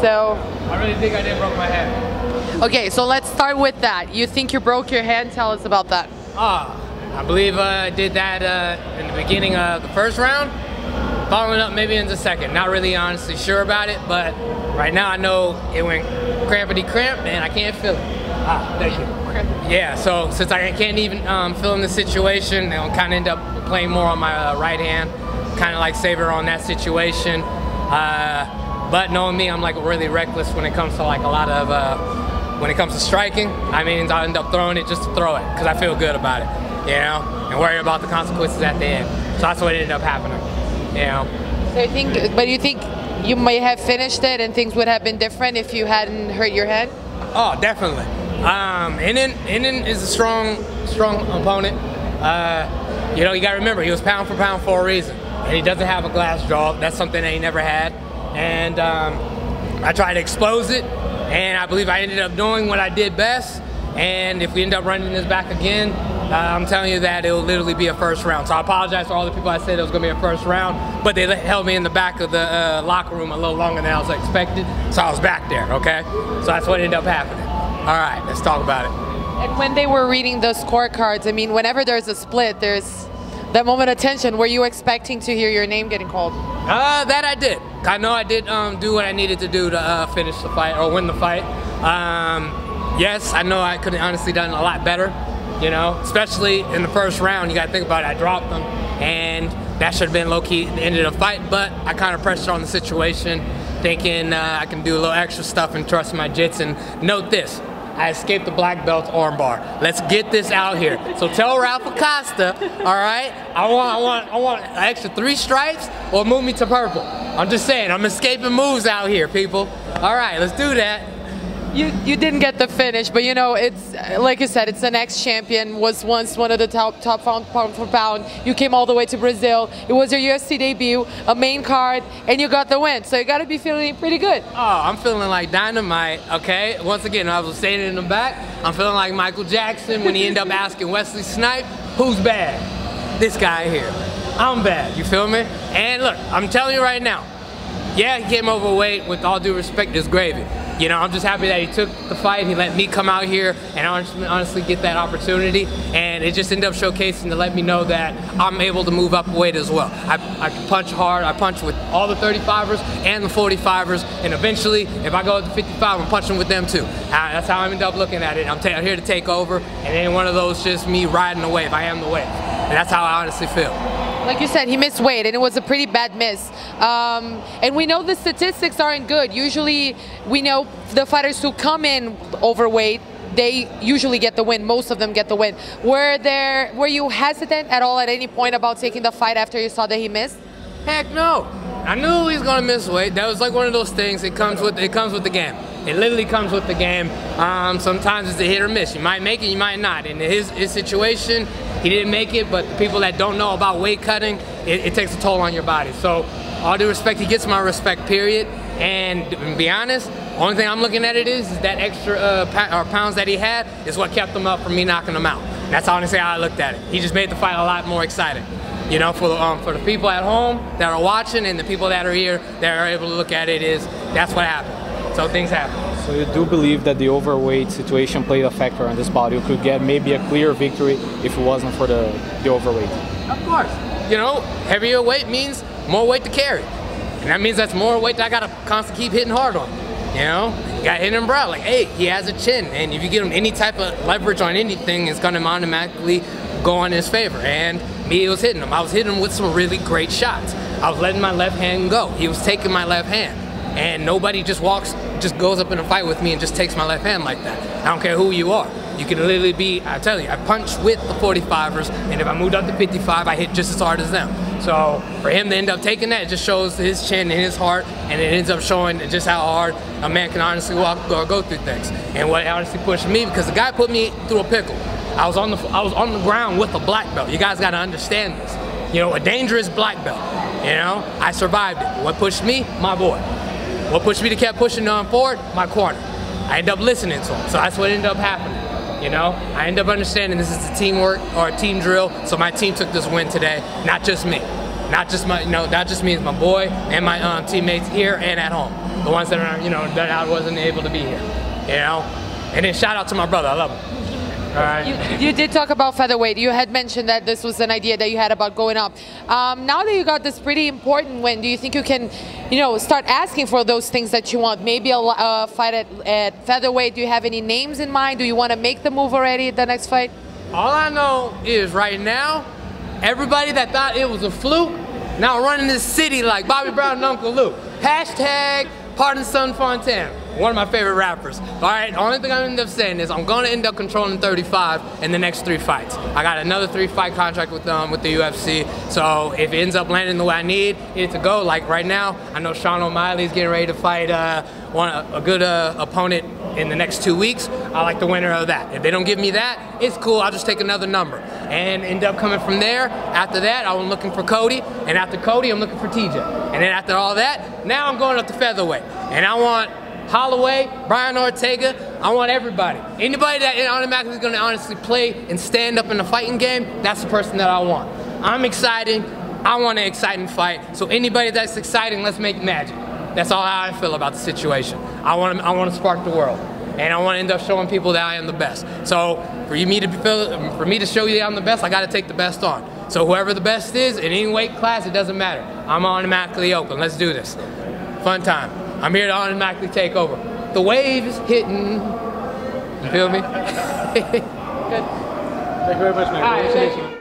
So I really think I did broke my hand. okay, so let's start with that. You think you broke your hand? Tell us about that. I believe I did that in the beginning of the first round. Following up maybe in the second. Not really honestly sure about it, but right now I know it went crampity cramp and I can't feel it. Thank you. Yeah, so since I can't even feel in the situation, I'll kind of end up playing more on my right hand, kind of like savor on that situation. But knowing me, I'm like really reckless when it comes to like a lot of, when it comes to striking. I mean, I'll end up throwing it just to throw it because I feel good about it, you know, and worry about the consequences at the end. So that's what ended up happening, you know. So you think you may have finished it and things would have been different if you hadn't hurt your head? Oh, definitely. Innen is a strong opponent. You know, you gotta remember, he was pound for pound for a reason. And he doesn't have a glass jaw. That's something that he never had. And I tried to expose it, and I believe I ended up doing what I did best. And if we end up running this back again, I'm telling you that it will literally be a first round. So I apologize to all the people I said it was gonna be a first round, but they held me in the back of the locker room a little longer than I was expected. So I was back there, okay? So that's what ended up happening. All right, let's talk about it. And when they were reading the scorecards, I mean, whenever there's a split, there's that moment of tension. Were you expecting to hear your name getting called? That I did. I know I did do what I needed to do to finish the fight or win the fight. Yes, I know I could have honestly done a lot better, you know, especially in the first round. You got to think about it. I dropped them, and that should have been low-key the end of the fight, but I kind of pressured on the situation, thinking I can do a little extra stuff and trust my jits. And note this, I escaped the black belt armbar. Let's get this out here. So tell Ralph Acosta, all right, I want an extra 3 stripes or move me to purple. I'm just saying, I'm escaping moves out here, people. All right, let's do that. You didn't get the finish, but you know, it's like you said, it's the next champion, was once one of the top pound for pound. You came all the way to Brazil. It was your UFC debut, a main card, and you got the win. So you got to be feeling pretty good. Oh, I'm feeling like dynamite, okay? Once again, I was standing in the back. I'm feeling like Michael Jackson when he ended up asking Wesley Snipes, who's bad? This guy here. I'm bad, you feel me? And look, I'm telling you right now, yeah, he came overweight. With all due respect, it's gravy. You know, I'm just happy that he took the fight. He let me come out here and honestly get that opportunity. And it just ended up showcasing to let me know that I'm able to move up weight as well. I can punch hard. I punch with all the 35ers and the 45ers. And eventually, if I go to 55, I'm punching with them too. That's how I ended up looking at it. I'm here to take over. And then one of those just me riding the wave. I am the wave. And that's how I honestly feel. Like you said, he missed weight, and it was a pretty bad miss. And we know the statistics aren't good. Usually, we know the fighters who come in overweight, they usually get the win. Most of them get the win. Were you hesitant at all at any point about taking the fight after you saw that he missed? Heck no. I knew he was gonna miss weight. That was like one of those things. It comes with the game. It literally comes with the game. Sometimes it's a hit or miss. You might make it, you might not. In his situation, he didn't make it, but the people that don't know about weight cutting, it takes a toll on your body. So, all due respect, he gets my respect, period. And to be honest, only thing I'm looking at it is that extra pounds that he had is what kept him up from me knocking him out. That's honestly how I looked at it. He just made the fight a lot more exciting. You know, for the people at home that are watching and the people that are here that are able to look at it, that's what happened. So things happen. So you do believe that the overweight situation played a factor in this bout? You could get maybe a clear victory if it wasn't for the overweight? Of course. You know, heavier weight means more weight to carry. And that means that's more weight that I gotta constantly keep hitting hard on. You know, you gotta hit him broad. Like, hey, he has a chin. And if you give him any type of leverage on anything, it's gonna automatically go in his favor. And me, it was hitting him. I was hitting him with some really great shots. I was letting my left hand go. He was taking my left hand. And nobody just goes up in a fight with me and just takes my left hand like that. I don't care who you are. You can literally be, I tell you, I punch with the 45ers, and if I moved up to 55, I hit just as hard as them. So for him to end up taking that, it just shows his chin and his heart, and it ends up showing just how hard a man can honestly walk or go through things. And what honestly pushed me, because the guy put me through a pickle. I was on the ground with a black belt. You guys got to understand this. You know, a dangerous black belt. You know, I survived it. What pushed me? My boy. What pushed me to keep pushing on forward? My corner. I ended up listening to him, so that's what ended up happening. You know, I ended up understanding this is a teamwork or a team drill, so my team took this win today, not just me. Not just me, it's my boy and my teammates here and at home. the ones that are, you know, that I wasn't able to be here, you know. And then shout out to my brother, I love him. All right. You did talk about featherweight. You had mentioned that this was an idea that you had about going up. Now that you got this pretty important win, do you think you can, you know, start asking for those things that you want? Maybe a fight at featherweight. Do you have any names in mind? Do you want to make the move already at the next fight? All I know is right now, everybody that thought it was a fluke, now running this city like Bobby Brown and Uncle Luke. Hashtag Pardon Son Fontaine. One of my favorite rappers. All right, the only thing I end up saying is I'm going to end up controlling 35 in the next 3 fights. I got another 3-fight contract with the UFC, so if it ends up landing the way I need it to go, like right now, I know Sean O'Malley's getting ready to fight a good opponent in the next 2 weeks. I like the winner of that. If they don't give me that, it's cool. I'll just take another number and end up coming from there. After that, I'm looking for Cody, and after Cody, I'm looking for TJ. And then after all that, now I'm going up to featherweight, and I want Holloway, Brian Ortega, I want everybody. Anybody that automatically is going to honestly play and stand up in the fighting game, that's the person that I want. I'm excited. I want an exciting fight. So anybody that's exciting, let's make magic. That's all how I feel about the situation. I want to spark the world, and I want to end up showing people that I am the best. So for me to show you that I'm the best, I got to take the best on. So whoever the best is in any weight class, it doesn't matter. I'm automatically open. Let's do this. Fun time. I'm here to automatically take over. The wave is hitting. You feel me? Good. Thank you very much, man. All right, thank you.